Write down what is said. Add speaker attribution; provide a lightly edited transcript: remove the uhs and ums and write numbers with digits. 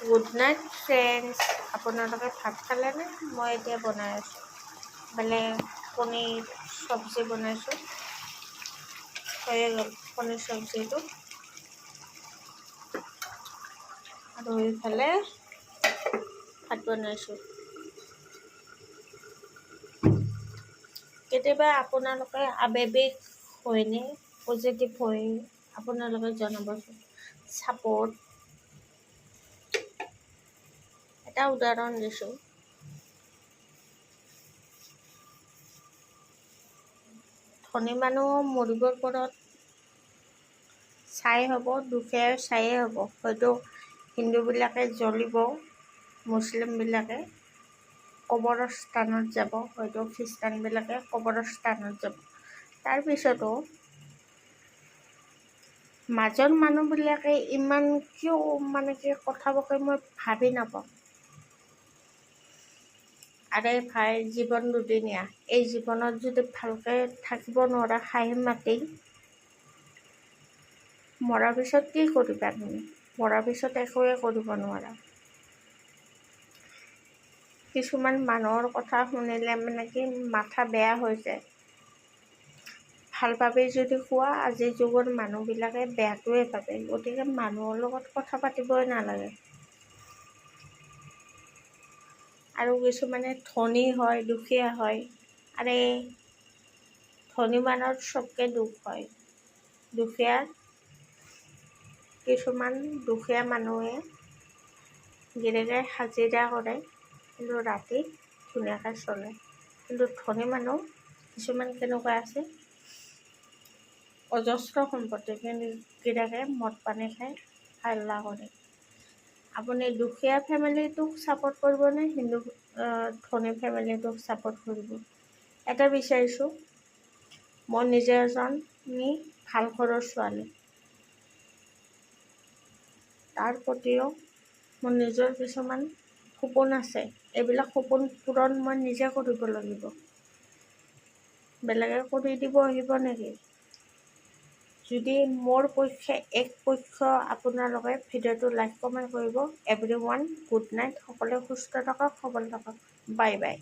Speaker 1: Good night friends, আপোনালোকে ভাত খালেনে? মই এতিয়া বনাই আছোঁ, মানে পনীৰ চব্জি বনাইছোঁ, হৈয়ে গ'ল পনীৰ চব্জিটো। আৰু এইফালে ভাত বনাইছোঁ। কেতিয়াবা আপোনালোকে আৱেগিক হয়নে, পজিটিভ হৈ আপোনালোকে জনাবচোন। ছাপোৰ্ট এটা উদাহৰণ দিছোঁ। ধনী মানুহ মৰিবৰ পৰত ছাই হ'ব, দুখীয়াৰ ছায়ে হ'ব। হয়তো হিন্দুবিলাকে জ্বলিব, মুছলিমবিলাকে কবৰস্থানত যাব, হয়তো খ্ৰীষ্টানবিলাকে কবৰস্থানত যাব। তাৰপিছতো মাজৰ মানুহবিলাকে ইমান কিয় কথাবোকে মই ভাবি নাপাওঁ। আৰে ভাই, জীৱন দুদিনীয়া। এই জীৱনত যদি ভালকৈ থাকিব নোৱাৰা, হাঁহি মাতি, মৰাৰ পিছত কি কৰিবা তুমি? মৰাৰ পিছত একোৱে কৰিব নোৱাৰা। কিছুমান মানুহৰ কথা শুনিলে মাথা বেয়া হৈ যায়। ভাল পাবি যদি কোৱা, আজিৰ যুগৰ মানুহবিলাকে বেয়াটোৱে ভাবে, গতিকে মানুহৰ লগত কথা পাতিবই নালাগে। আৰু কিছুমানে ধনী হয়, দুখীয়া হয়। আৰে ধনী মানুহৰ চবকে দুখ হয়। কিছুমান দুখীয়া মানুহে গিৰিকে হাজিৰা কৰে, কিন্তু ৰাতি ধুনীয়াকৈ চলে। কিন্তু ধনী মানুহ কিছুমান কেনেকুৱা আছে, অজস্ৰ সম্পত্তি, কিন্তু গিৰিকে মদ পানী খাই হাল্লা কৰে। আপুনি দুখীয়া ফেমিলিটোক ছাপোৰ্ট কৰিবনে ধনী ফেমিলিটোক ছাপোৰ্ট কৰিব? এটা বিচাৰিছোঁ, মই নিজে এজনী ভাল ঘৰৰ ছোৱালী। তাৰ প্ৰতিও মোৰ নিজৰ কিছুমান সপোন আছে। এইবিলাক সপোন পূৰণ মই নিজে কৰিব লাগিব। বেলেগে কৰি দিব আহিব নেকি? যদি মোৰ পক্ষে এক পক্ষ আপোনালোকে ভিডিঅ'টো লাইক কমেণ্ট কৰিব। Everyone good night. সকলোৱে সুস্থ থাকক, সবল থাকক। Bye bye.